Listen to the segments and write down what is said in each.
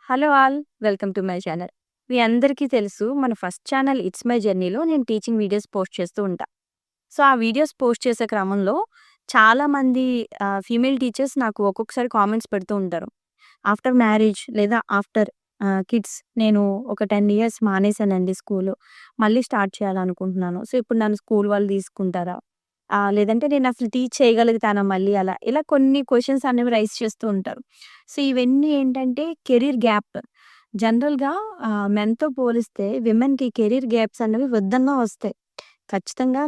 Hello all! Welcome to my channel. మీ అందరికీ తెలుసు మన ఫస్ట్ ఛానల్ 'ఇట్స్ మై జర్నీలో' నేను టీచింగ్ వీడియోస్ పోస్ట్ చేస్తూ ఉంటా. సో, ఆ వీడియోస్ పోస్ట్ చేసే క్రమంలో చాలామంది ఫీమేల్ టీచర్స్ నాకు ఒక్కొక్కసారి కామెంట్స్ పెడుతూ ఉంటారు. ఆఫ్టర్ మ్యారేజ్ లేదా ఆఫ్టర్ కిడ్స్ నేను ఒక 10 ఇయర్స్ మానేశానండి స్కూలు. మళ్ళీ స్టార్ట్ చేయాలనుకుంటున్నాను. సో, ఇప్పుడు నన్ను స్కూల్ వాళ్ళు తీసుకుంటారా? లేదంటే నేనసలు టీచ్ చేయగలుగుతానా మళ్ళీ అలా? ఇలా కొన్ని క్వెషన్స్ అనేవి రైజ్ చేస్తూ ఉంటారు. సో, ఇవన్నీ ఏంటంటే కెరీర్ గ్యాప్. జనరల్‌గా మెన్‌తో పోలిస్తే విమెన్‌కి కెరీర్ గ్యాప్స్ అనేవి వద్దన్నా వస్తాయి. ఖచ్చితంగా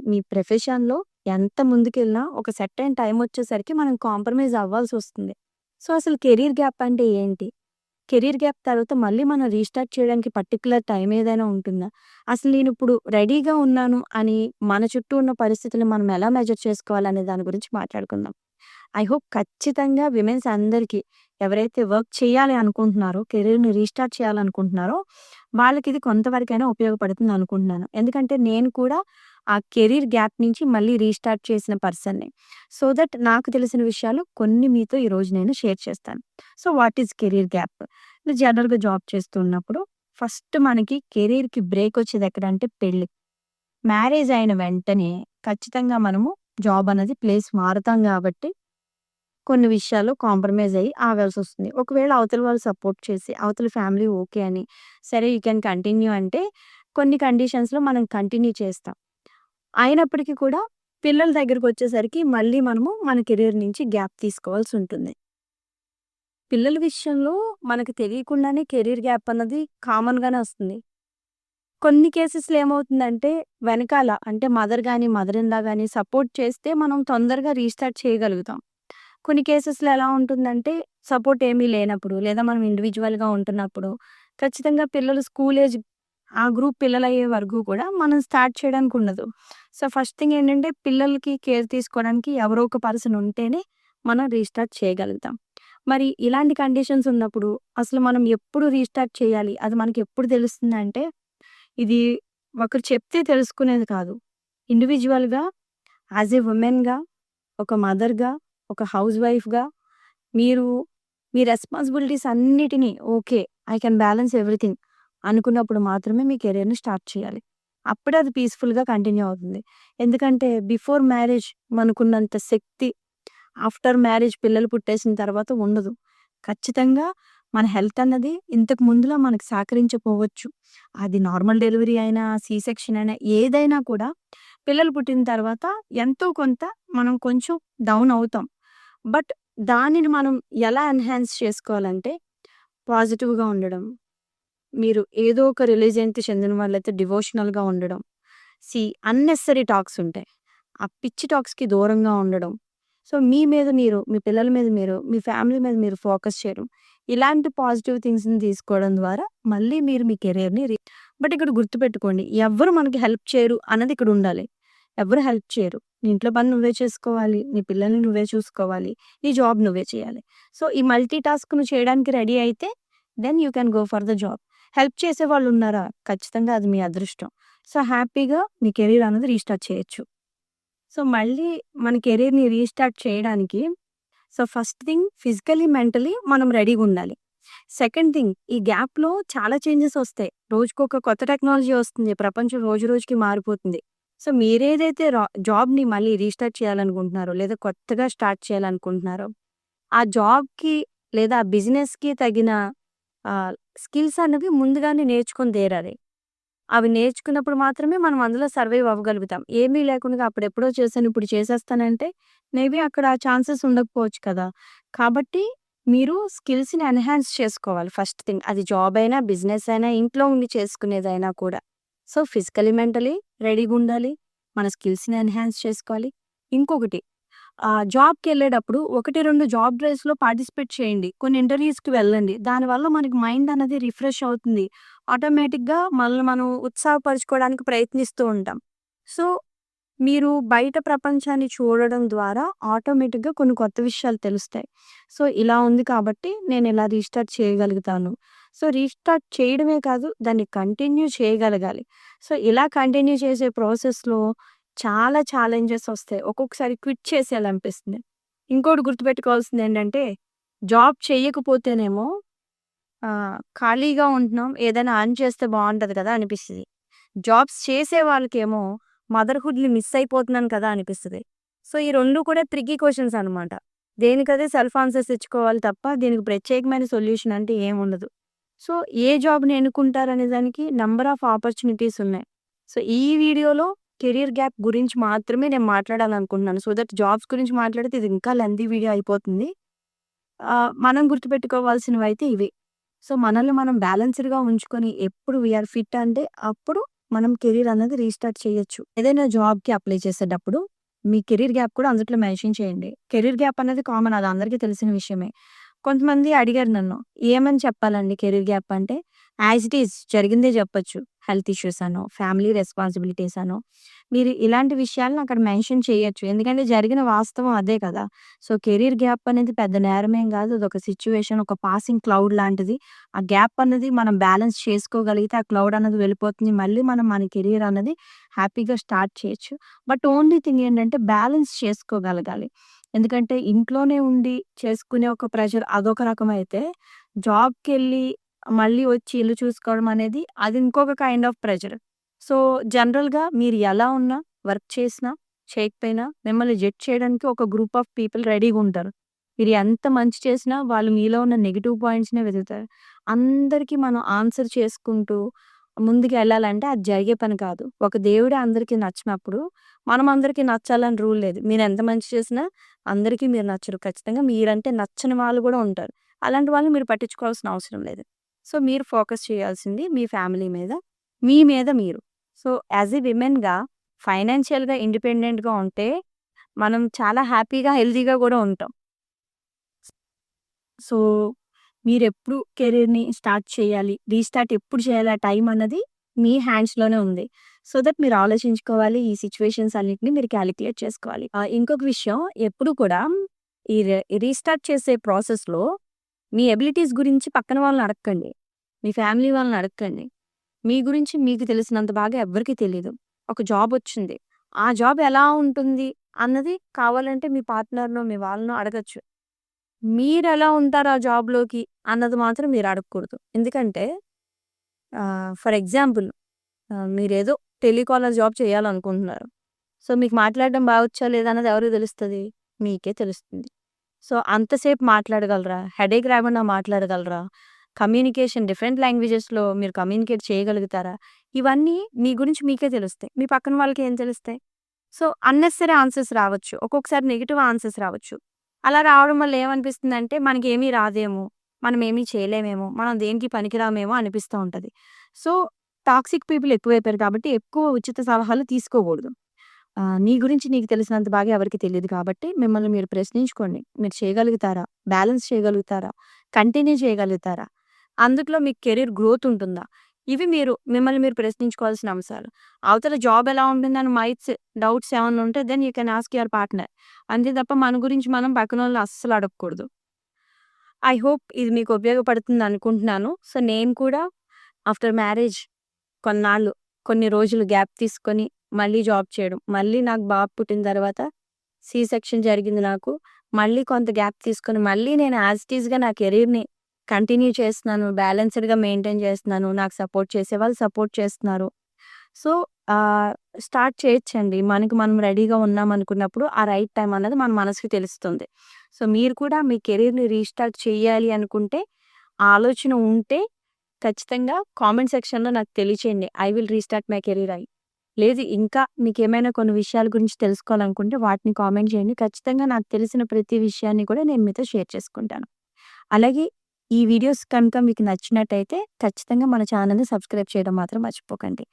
మీ ప్రొఫెషన్‌లో ఎంత ముందుకెళ్ళినా ఒక సెర్టైన్ టైమొచ్చేసరికి మనం కాంప్రమైజ్ అవ్వాల్సొస్తుంది. సో, అసలు కెరీర్ గ్యాప్ అంటే ఏంటి? కెరీర్ గ్యాప్ తర్వాత మళ్ళీ మనం రీస్టార్ట్ చేయడానికి పర్టిక్యులర్ టైమ్ ఏదైనా ఉంటుందా? అసలు నేనిప్పుడు రెడీగా ఉన్నాను అని మన చుట్టూ ఉన్న పరిస్థితులను మనం ఎలా మెజర్ చేసుకోవాలనే దాని గురించి మాట్లాడుకుందాం. ఐ హోప్ ఖచ్చితంగా విమెన్స్ అందరికీ ఎవరైతే వర్క్ చేయాలి అనుకుంటున్నారో, కెరీర్‌ని రీస్టార్ట్ చేయాలనుకుంటున్నారో, వాళ్ళకిది కొంతవరకైనా ఉపయోగపడుతుంది అనుకుంటున్నాను. ఎందుకంటే నేను కూడా ఆ కెరీర్ గ్యాప్ నుంచి మళ్ళీ రీస్టార్ట్ చేసిన పర్సన్‌ని. సో దట్ నాకు తెలిసిన విషయాలు కొన్ని మీతో ఈరోజు నేను షేర్ చేస్తాను. So, what is career gap? జనరల్‌గా జాబ్ చేస్తున్నప్పుడు ఫస్ట్ మనకి కెరీర్‌కి బ్రేక్ వచ్చేది ఎక్కడంటే పెళ్లి. మ్యారేజ్ అయిన వెంటనే ఖచ్చితంగా మనము జాబ్ అనేది ప్లేస్ మారుతాం గాబట్టి కొన్ని విషయాల్లో కాంప్రమైజ్ అయ్యి ఆగాల్సొస్తుంది. ఒకవేళ అవతల వాళ్ళు సపోర్ట్ చేసి, అవతల ఫ్యామిలీ ఓకే అని, సరే యూ కెన్ కంటిన్యూ అంటే కొన్ని కండిషన్స్‌లో మనం కంటిన్యూ చేస్తాం. అయినప్పటికీ కూడా పిల్లల దగ్గరకొచ్చేసరికి మళ్ళీ మనము మన కెరీర్ నుంచి గ్యాప్ తీసుకోవాల్సుంటుంది. పిల్లల విషయంలో మనకు తెలియకుండానే కెరీర్ గ్యాప్ అన్నది కామన్‌గానే వస్తుంది. కొన్ని కేసెస్‌లో ఏమవుతుందంటే వెనకాల అంటే మదర్ ఇన్ లా గాని సపోర్ట్ చేస్తే మనం తొందరగా రీస్టార్ట్ చేయగలుగుతాం. కొన్ని కేసెస్‌లో ఎలా ఉంటుందంటే, సపోర్ట్ ఏమీ లేనప్పుడు, లేదా మనం ఇండివిడ్యువల్‌గా ఉంటున్నప్పుడు, ఖచ్చితంగా పిల్లలు స్కూల్ ఏజ్ ఆ గ్రూప్ పిల్లలయ్యే వరకు కూడా మనం స్టార్ట్ చేయడానికి ఉండదు. సో, ఫస్ట్ థింగ్ ఏంటంటే, పిల్లలకి కేర్ తీసుకోవడానికి ఎవరో ఒక పర్సన్ ఉంటేనే మనం రీస్టార్ట్ చేయగలుగుతాం. మరి ఇలాంటి కండిషన్స్ ఉన్నప్పుడు, అసలు మనం ఎప్పుడు రీస్టార్ట్ చేయాలి? అది మనకెప్పుడు తెలుస్తుందంటే, ఇది ఒకరు చెప్తే తెలుసుకునేది కాదు. ఇండివిడ్యువల్‌గా యాస్ ఎ వుమెన్‌గా, ఒక మదర్‌గా, ఒక హౌస్ వైఫ్‌గా మీరు మీ రెస్పాన్సిబిలిటీస్ అన్నిటిని okay. I can balance everything అనుకున్నప్పుడు మాత్రమే మీ కెరియర్‌ని స్టార్ట్ చేయాలి. అప్పుడే అది పీస్‌ఫుల్‌గా కంటిన్యూ అవుతుంది. ఎందుకంటే బిఫోర్ మ్యారేజ్ మనకున్నంత శక్తి ఆఫ్టర్ మ్యారేజ్ పిల్లలు పుట్టేసిన తర్వాత ఉండదు. ఖచ్చితంగా మన హెల్త్ అన్నది ఇంతకు ముందులా మనకు సహకరించకపోవచ్చు. అది నార్మల్ డెలివరీ అయినా, సి సెక్షన్ అయినా ఏదైనా కూడా పిల్లలు పుట్టిన తర్వాత ఎంతో కొంత మనం కొంచెం డౌన్ అవుతాం. బట్ దానిని మనం ఎలా ఎన్హాన్స్ చేసుకోవాలంటే పాజిటివ్‌గా ఉండడం. మీరు ఏదో ఒక రిలీజియన్‌కి చెందిన వాళ్ళైతే డివోషనల్‌గా ఉండడం. అన్నెసెసరీ టాక్స్ ఉంటాయి. ఆ పిచ్చి టాక్స్‌కి దూరంగా ఉండడం. సో, మీ మీద మీరు, మీ పిల్లల మీద మీరు, మీ ఫ్యామిలీ మీద మీరు ఫోకస్ చేయడం. ఇలాంటి పాజిటివ్ థింగ్స్‌ని తీసుకోవడం ద్వారా మళ్ళీ మీరు మీ కెరియర్‌ని బట్ ఇక్కడ గుర్తుపెట్టుకోండి. ఎవ్వరు మనకి హెల్ప్ చేయరు అన్నది ఇక్కడ ఉండాలి. ఎవ్వరు హెల్ప్ చేయరు. నీ ఇంట్లో పని నువ్వే చేసుకోవాలి. నీ పిల్లల్ని నువ్వే చూసుకోవాలి. నీ జాబ్ నువ్వే చేయాలి. సో, ఈ మల్టీ టాస్క్ నువ్వు చేయడానికి రెడీ అయితే then you can go for the job. Help చేసేవాళ్ళున్నారా? ఖచ్చితంగా అది మీ అదృష్టం. సో, హ్యాపీగా మీ కెరీర్ అనేది రీస్టార్ట్ చేయొచ్చు. సో, మళ్ళీ మన కెరీర్‌ని రీస్టార్ట్ చేయడానికి ఫస్ట్ థింగ్ ఫిజికల్లీ, మెంటల్లీ మనం రెడీగుండాలి. సెకండ్ థింగ్ ఈ గ్యాప్‌లో చాలా చేంజెస్ ఒస్తాయి. రోజుకొక కొత్త టెక్నాలజీ ఒస్తుంది. ప్రపంచం రోజు రోజుకి మారిపోతుంది. సో, మీరేదైతే జాబ్‌ని మళ్ళీ రీస్టార్ట్ చేయాలనుకుంటున్నారో, లేదా కొత్తగా స్టార్ట్ చేయాలనుకుంటున్నారో, ఆ జాబ్‌కి లేదా ఆ బిజినెస్‌కి తగిన ఆహ్, స్కిల్స్ అనేవి ముందుగానే నేర్చుకొని తీరాలి. అవి నేర్చుకున్నప్పుడు మాత్రమే మనం అందులో సర్వైవ్ అవ్వగలుగుతాం. ఏమీ లేకుండా అప్పుడెప్పుడో చేశాను, ఇప్పుడు చేసేస్తానంటే మేబీ అక్కడ ఛాన్సెస్ ఉండకపోవచ్చు కదా! కాబట్టి మీరు స్కిల్స్‌ని ఎన్హాన్స్ చేసుకోవాలి ఫస్ట్ థింగ్. అది జాబ్ అయినా, బిజినెస్ అయినా, ఇంట్లో ఉండి చేసుకునేదైనా కూడా. సో, ఫిజికల్లీ, మెంటల్లీ రెడీగుండాలి. మన స్కిల్స్‌ని ఎన్హాన్స్ చేసుకోవాలి. ఇంకొకటి జాబ్‌కెళ్ళేటప్పుడు 1, 2 జాబ్ డ్రైవ్స్‌లో పార్టిసిపేట్ చేయండి. కొన్ని ఇంటర్వ్యూస్‌కి వెళ్ళండి. దానివల్ల మనకి మైండ్ అనేది రిఫ్రెష్ అవుతుంది. ఆటోమేటిక్‌గా మనల్ని మనం ఉత్సాహపరుచుకోవడానికి ప్రయత్నిస్తూ ఉంటాం. సో, మీరు బయట ప్రపంచాన్ని చూడడం ద్వారా ఆటోమేటిక్‌గా కొన్ని కొత్త విషయాలు తెలుస్తాయి. సో, ఇలా ఉంది కాబట్టి నేనిలా రీస్టార్ట్ చేయగలుగుతాను. సో, రీస్టార్ట్ చేయడమే కాదు దాన్ని కంటిన్యూ చేయగలగాలి. సో, ఇలా కంటిన్యూ చేసే ప్రాసెస్‌లో చాలా ఛాలెంజెస్ ఒస్తాయి. ఒక్కొక్కసారి క్విట్ చేసేయాలనిపిస్తుంది. ఇంకోటి గుర్తుపెట్టుకోవాల్సిందేంటంటే జాబ్ చెయ్యకపోతేనేమో ఖాళీగా ఉంటున్నాం. ఏదైనా ఎర్న్ చేస్తే బావుంటది కదా అనిపిస్తది. జాబ్స్ చేసే వాళ్ళకేమో మదర్‌హుడ్‌ని మిస్ అయిపోతున్నాను కదా అనిపిస్తది. సో, ఈ 2 కూడా ట్రిక్కీ క్వెషన్స్ అనమాట. దేనికదే సెల్ఫ్ ఆన్సర్స్ ఇచ్చుకోవాలి తప్ప దీనికి ప్రత్యేకమైన సొల్యూషన్ అంటే ఏముండదు. సో, ఏ జాబ్‌ని ఎన్నుకుంటారనే దానికి నంబర్ ఆఫ్ ఆపర్చునిటీస్ ఉన్నాయి. సో, ఈ వీడియోలో కెరియర్ గ్యాప్ గురించి మాత్రమే నేను మాట్లాడాలనుకుంటున్నాను. సో దట్ జాబ్స్ గురించి మాట్లాడితే ఇది ఇంకా లెంథీ వీడియో అయిపోతుంది. మనం గుర్తుపెట్టుకోవాల్సినవైతే ఇవి. సో, మనల్ని మనం బ్యాలెన్స్‌డ్‌గా ఉంచుకొని ఎప్పుడు వీఆర్ ఫిట్ అంటే అప్పుడు మనం కెరీర్ అన్నది రీస్టార్ట్ చేయొచ్చు. ఏదైనా జాబ్‌కి అప్లై చేసేటప్పుడు మీ కెరీర్ గ్యాప్ కూడా అందుట్లో మెన్షన్ చేయండి. కెరీర్ గ్యాప్ అనేది కామన్, అది అందరికీ తెలిసిన విషయమే. కొంతమంది అడిగారు నన్ను, ఏమని చెప్పాలండి కెరీర్ గ్యాప్ అంటే? యాజ్ ఇట్ ఈజ్ జరిగిందే చెప్పొచ్చు. హెల్త్ ఇష్యూస్ అనో, ఫ్యామిలీ రెస్పాన్సిబిలిటీస్ అనో, మీరు ఇలాంటి విషయాలను అక్కడ మెన్షన్ చేయొచ్చు. ఎందుకంటే జరిగిన వాస్తవం అదే కదా! సో, కెరీర్ గ్యాప్ అనేది పెద్ద నేరమేం గాదు. అదొక సిట్యుయేషన్, ఒక పాసింగ్ క్లౌడ్ లాంటిది. ఆ గ్యాప్ అన్నది మనం బ్యాలెన్స్ చేసుకోగలిగితే ఆ క్లౌడ్ అన్నది వెళ్ళిపోతుంది. మళ్ళీ మనం మన కెరీర్ అన్నది హ్యాపీగా స్టార్ట్ చేయొచ్చు. బట్ ఓన్లీ థింగ్ ఏంటంటే బ్యాలెన్స్ చేసుకోగలగాలి. ఎందుకంటే ఇంట్లోనే ఉండి చేసుకునే ఒక ప్రెషర్ అదొక రకమైతే, జాబ్‌కెళ్ళి మళ్ళీ వచ్చి ఇల్లు చూసుకోవడం అనేది అది ఇంకొక కైండ్ ఆఫ్ ప్రెషర్. సో, జనరల్‌గా మీరు ఎలా ఉన్నా, వర్క్ చేసినా, చేయకపోయినా మిమ్మల్ని జడ్జ్ చేయడానికి ఒక గ్రూప్ ఆఫ్ పీపుల్ రెడీగుంటారు. మీరు ఎంత మంచి చేసినా వాళ్ళు మీలో ఉన్న నెగెటివ్ పాయింట్స్‌నే వెతుకుతారు. అందరికి మనం ఆన్సర్ చేసుకుంటూ ముందుకెళ్ళాలంటే అది జరిగే పని కాదు. ఒక దేవుడే అందరికి నచ్చినప్పుడు మనం అందరికి నచ్చాలని రూల్ లేదు. మీరెంత మంచి చేసినా అందరికీ మీరు నచ్చరు. ఖచ్చితంగా మీరంటే నచ్చని వాళ్ళు గూడా ఉంటారు. అలాంటి వాళ్ళని మీరు పట్టించుకోవాల్సిన అవసరం లేదు. సో, మీరు ఫోకస్ చేయాల్సింది మీ ఫ్యామిలీ మీద, మీ మీద మీరు. సో, యాస్ ఎ విమెన్‌గా ఫైనాన్షియల్‌గా ఇండిపెండెంట్‌గా ఉంటే మనం చాలా హ్యాపీగా, హెల్తీగా గూడా ఉంటాం. సో, మీరెప్పుడు కెరీర్‌ని స్టార్ట్ చేయాలి, రీస్టార్ట్ ఎప్పుడు చేయాలి ఆ టైం అన్నది మీ హ్యాండ్స్‌లోనే ఉంది. సో దట్ మీరు ఆలోచించుకోవాలి. ఈ సిట్యుయేషన్స్ అన్నిటిని మీరు కాలిక్యులేట్ చేసుకోవాలి. ఇంకొక విషయం, ఎప్పుడు కూడా ఈ రీస్టార్ట్ చేసే ప్రాసెస్‌లో మీ ఎబిలిటీస్ గురించి పక్కన వాళ్ళని అడక్కండి. మీ ఫ్యామిలీ వాళ్ళని అడక్కండి. మీ గురించి మీకు తెలిసినంత బాగా ఎవ్వరికీ తెలీదు. ఒక జాబొచ్చింది. ఆ జాబ్ ఎలా ఉంటుంది అన్నది కావాలంటే మీ పార్ట్నర్‌నో, మీ వాళ్ళనో అడగొచ్చు. మీరెలా ఉంటారు ఆ జాబ్‌లోకి అన్నది మాత్రం మీరు అడగకూడదు. ఎందుకంటే ఫర్ ఎగ్జాంపుల్, మీరేదో టెలికాలర్ జాబ్ చేయాలనుకుంటున్నారు. సో, మీకు మాట్లాడడం బావొచ్చా లేదా అన్నది ఎవరికి తెలుస్తది? మీకే తెలుస్తుంది. సో, అంతసేపు మాట్లాడగలరా? హెడేక్ రాకుండా మాట్లాడగలరా? కమ్యూనికేషన్ డిఫరెంట్ లాంగ్వేజెస్‌లో మీరు కమ్యూనికేట్ చేయగలుగుతారా? ఇవన్నీ మీ గురించి మీకే తెలుస్తాయి. మీ పక్కన వాళ్ళకి ఏం తెలుస్తాయి? సో, అన్నెసెసరీ ఆన్సర్స్ రావచ్చు. ఒక్కొక్కసారి నెగెటివ్ ఆన్సర్స్ రావచ్చు. అలా రావడం వల్ల ఏమనిపిస్తుందంటే, మనకేమీ రాదేమో, మనమేమీ చేయలేమేమో, మనం దేనికి పనికిరామేమో అనిపిస్తా ఉంటది. సో, టాక్సిక్ పీపుల్ ఎక్కువైపోయారు కాబట్టి, ఎక్కువ ఉచిత సలహాలు తీసుకోకూడదు. నీ గురించి నీకు తెలిసినంత బాగా ఎవరికీ తెలీదు కాబట్టి, మిమ్మల్ని మీరు ప్రశ్నించుకోండి. మీరు చేయగలుగుతారా? బ్యాలెన్స్ చేయగలుగుతారా? కంటిన్యూ చేయగలుగుతారా? అందుట్లో మీకు కెరీర్ గ్రోత్ ఉంటుందా? ఇవి మిమ్మల్ని మీరు ప్రశ్నించుకోవాల్సిన అంశాలు. అవతల జాబ్ ఎలా ఉంటుందని డౌట్స్ ఏమన్నా ఉంటే then you can ask your partner. అంతే తప్ప మన గురించి మనం పక్కనోళ్ళని అస్సలు అడగకూడదు. ఐ హోప్ ఇది మీకు ఉపయోగపడుతుంది అనుకుంటున్నాను. సో, నేను కూడా ఆఫ్టర్ మ్యారేజ్ కొన్నాళ్ళు, కొన్ని రోజులు గ్యాప్ తీసుకొని మళ్ళీ జాబ్ చేయడం. మళ్ళీ నాకు బాబు పుట్టిన తర్వాత సి సెక్షన్ జరిగింది నాకు. మళ్ళీ కొంత గ్యాప్ తీసుకొని మళ్ళీ నేను యాజ్ ఇట్ ఈస్‌గా నా కెరీర్‌ని కంటిన్యూ చేస్తున్నాను. బ్యాలెన్స్‌డ్‌గా మెయింటైన్ చేస్తున్నాను. నాకు సపోర్ట్ చేసేవాళ్ళు సపోర్ట్ చేస్తున్నారు. సో, ఆహ్, స్టార్ట్ చేయొచ్చండి. మనకి మనం రెడీగా ఉన్నామనుకున్నప్పుడు ఆ రైట్ టైమ్ అన్నది మన మనసుకి తెలుస్తుంది. సో, మీరు కూడా మీ కెరీర్‌ని రీస్టార్ట్ చేయాలి అనుకుంటే, ఆ ఆలోచన ఉంటే ఖచ్చితంగా కామెంట్ సెక్షన్‌లో నాకు తెలియచేయండి. I will restart my career అని. లేదు ఇంకా మీకేమైనా కొన్ని విషయాల గురించి తెలుసుకోవాలనుకుంటే వాటిని కామెంట్ చేయండి. ఖచ్చితంగా నాకు తెలిసిన ప్రతి విషయాన్ని కూడా నేను మీతో షేర్ చేసుకుంటాను. అలాగే ఈ వీడియోస్ కనుక మీకు నచ్చినట్టయితే ఖచ్చితంగా మన ఛానెల్‌ని సబ్స్క్రైబ్ చేయడం మాత్రం మర్చిపోకండి.